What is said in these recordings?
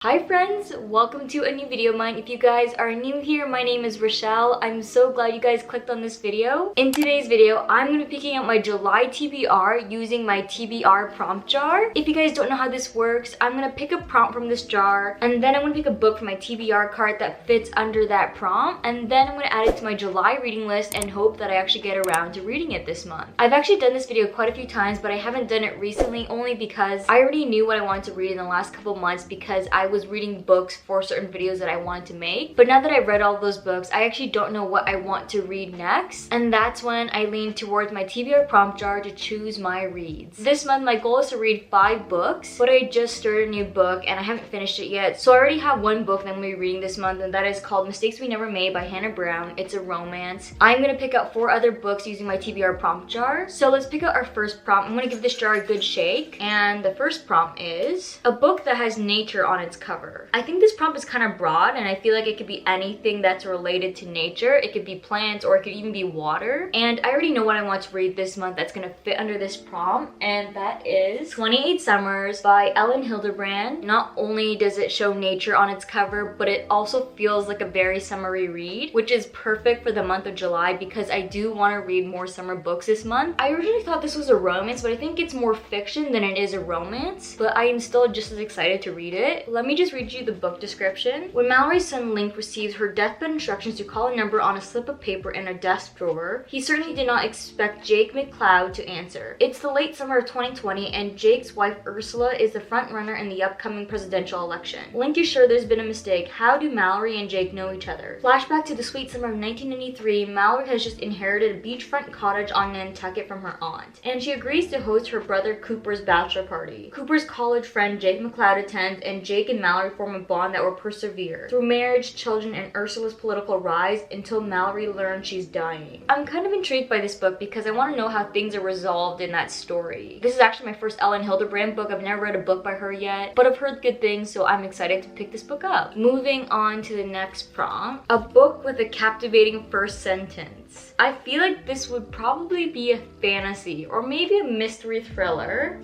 Hi friends, welcome to a new video of mine. If you guys are new here, my name is Rachelle. I'm so glad you guys clicked on this video. In today's video, I'm going to be picking out my July TBR using my TBR prompt jar. If you guys don't know how this works, I'm going to pick a prompt from this jar, and then I'm going to pick a book from my TBR cart that fits under that prompt, and then I'm going to add it to my July reading list and hope that I actually get around to reading it this month. I've actually done this video quite a few times, but I haven't done it recently only because I already knew what I wanted to read in the last couple months because I was reading books for certain videos that I wanted to make. But now that I've read all those books, I actually don't know what I want to read next, and that's when I lean towards my TBR prompt jar to choose my reads. This month my goal is to read 5 books, but I just started a new book and I haven't finished it yet. So I already have one book that I'm going to be reading this month, and that is called Mistakes We Never Made by Hannah Brown. It's a romance. I'm going to pick out 4 other books using my TBR prompt jar. So let's pick out our first prompt. I'm going to give this jar a good shake, and the first prompt is a book that has nature on its cover. I think this prompt is kind of broad, and I feel like it could be anything that's related to nature. It could be plants, or it could even be water. And I already know what I want to read this month that's gonna fit under this prompt, and that is 28 Summers by Ellen Hildebrand. Not only does it show nature on its cover, but it also feels like a very summery read, which is perfect for the month of July because I do want to read more summer books this month. I originally thought this was a romance, but I think it's more fiction than it is a romance, but I am still just as excited to read it. Let me just read you the book description. When Mallory's son Link receives her deathbed instructions to call a number on a slip of paper in a desk drawer, he certainly did not expect Jake McCloud to answer. It's the late summer of 2020, and Jake's wife Ursula is the front runner in the upcoming presidential election. Link is sure there's been a mistake. How do Mallory and Jake know each other? Flashback to the sweet summer of 1993, Mallory has just inherited a beachfront cottage on Nantucket from her aunt, and she agrees to host her brother Cooper's bachelor party. Cooper's college friend Jake McCloud attends, and Jake and Mallory form a bond that will persevere through marriage, children, and Ursula's political rise until Mallory learns she's dying. I'm kind of intrigued by this book because I want to know how things are resolved in that story. This is actually my first Ellen Hildebrand book. I've never read a book by her yet, but I've heard good things, so I'm excited to pick this book up. Moving on to the next prompt, a book with a captivating first sentence. I feel like this would probably be a fantasy or maybe a mystery thriller.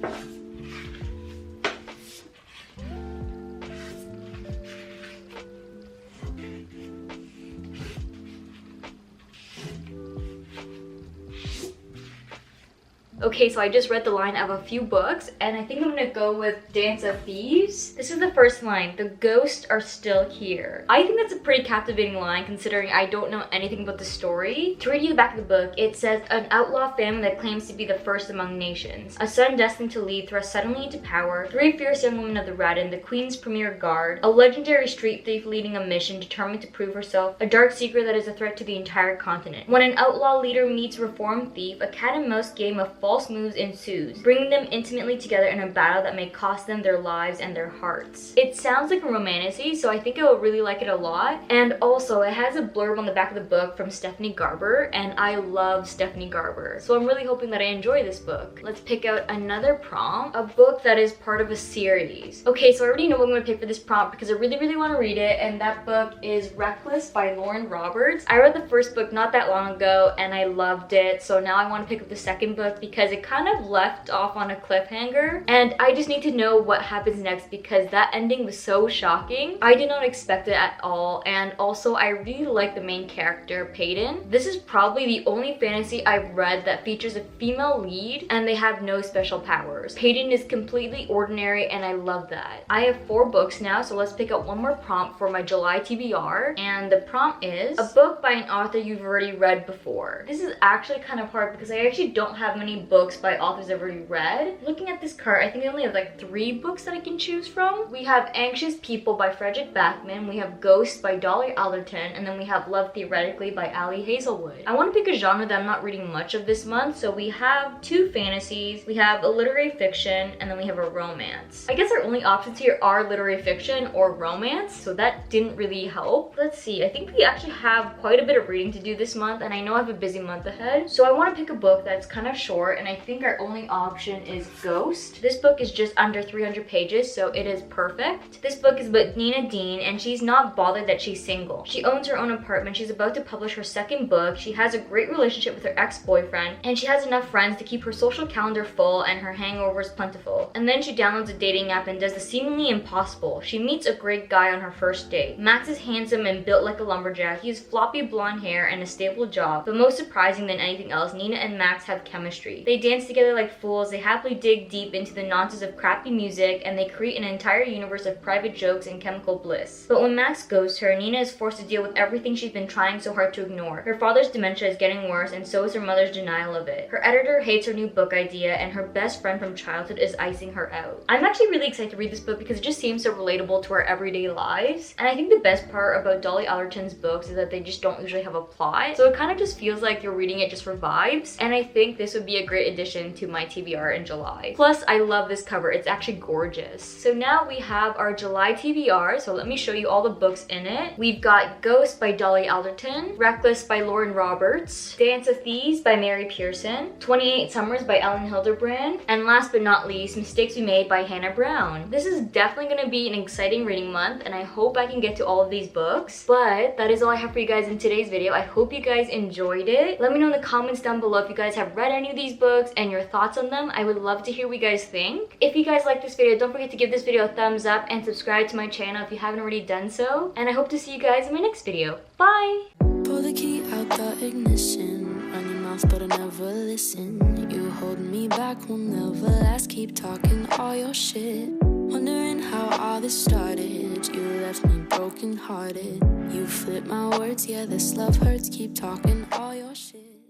Okay, so I just read the line of a few books, and I think I'm gonna go with Dance of Thieves. This is the first line, the ghosts are still here. I think that's a pretty captivating line considering I don't know anything about the story. To read you the back of the book, it says, an outlaw family that claims to be the first among nations. A son destined to lead thrust suddenly into power. 3 fierce young women of the Red, the Queen's premier guard. A legendary street thief leading a mission determined to prove herself. A dark secret that is a threat to the entire continent. When an outlaw leader meets a reformed thief, a cat and mouse game of false moves ensues, bringing them intimately together in a battle that may cost them their lives and their hearts. It sounds like a romantasy, so I think I will really like it a lot. And also, it has a blurb on the back of the book from Stephanie Garber, and I love Stephanie Garber, so I'm really hoping that I enjoy this book. Let's pick out another prompt, a book that is part of a series. Okay, so I already know what I'm going to pick for this prompt because I really want to read it, and that book is Reckless by Lauren Roberts. I read the first book not that long ago, and I loved it, so now I want to pick up the second book because it kind of left off on a cliffhanger, and I just need to know what happens next because that ending was so shocking. I did not expect it at all, and also I really like the main character, Peyton. This is probably the only fantasy I've read that features a female lead and they have no special powers. Peyton is completely ordinary, and I love that. I have 4 books now, so let's pick out one more prompt for my July TBR, and the prompt is a book by an author you've already read before. This is actually kind of hard because I actually don't have many books by authors I've already read. Looking at this cart, I think I only have like 3 books that I can choose from. We have Anxious People by Frederick Backman, we have Ghost by Dolly Alderton, and then we have Love Theoretically by Ali Hazelwood. I want to pick a genre that I'm not reading much of this month, so we have 2 fantasies, we have a literary fiction, and then we have a romance. I guess our only options here are literary fiction or romance, so that didn't really help. Let's see, I think we actually have quite a bit of reading to do this month, and I know I have a busy month ahead, so I want to pick a book that's kind of short short, and I think our only option is Ghost. This book is just under 300 pages, so it is perfect. This book is about Nina Dean, and she's not bothered that she's single. She owns her own apartment. She's about to publish her second book. She has a great relationship with her ex-boyfriend, and she has enough friends to keep her social calendar full and her hangovers plentiful. And then she downloads a dating app and does the seemingly impossible. She meets a great guy on her first date. Max is handsome and built like a lumberjack. He has floppy blonde hair and a stable job. But most surprising than anything else, Nina and Max have chemistry. They dance together like fools. They happily dig deep into the nonsense of crappy music, and they create an entire universe of private jokes and chemical bliss. But when Max ghosts her, Nina is forced to deal with everything she's been trying so hard to ignore. Her father's dementia is getting worse, and so is her mother's denial of it. Her editor hates her new book idea, and her best friend from childhood is icing her out. I'm actually really excited to read this book because it just seems so relatable to our everyday lives. And I think the best part about Dolly Alderton's books is that they just don't usually have a plot, so it kind of just feels like you're reading it just for vibes, and I think this would be a great addition to my TBR in July. Plus, I love this cover. It's actually gorgeous. So now we have our July TBR, so let me show you all the books in it. We've got Ghost by Dolly Alderton, Reckless by Lauren Roberts, Dance of Thieves by Mary Pearson, 28 Summers by Ellen Hilderbrand, and last but not least, Mistakes We Made by Hannah Brown. This is definitely going to be an exciting reading month, and I hope I can get to all of these books. But that is all I have for you guys in today's video. I hope you guys enjoyed it. Let me know in the comments down below if you guys have read any of these books and your thoughts on them. I would love to hear what you guys think. If you guys like this video, don't forget to give this video a thumbs up and subscribe to my channel if you haven't already done so. And I hope to see you guys in my next video. Bye! Pull the key out the ignition, run your mouth but I never listen. You hold me back, will never last, keep talking all your shit. Wondering how all this started, you left me broken hearted. You flip my words, yeah this love hurts, keep talking all your shit.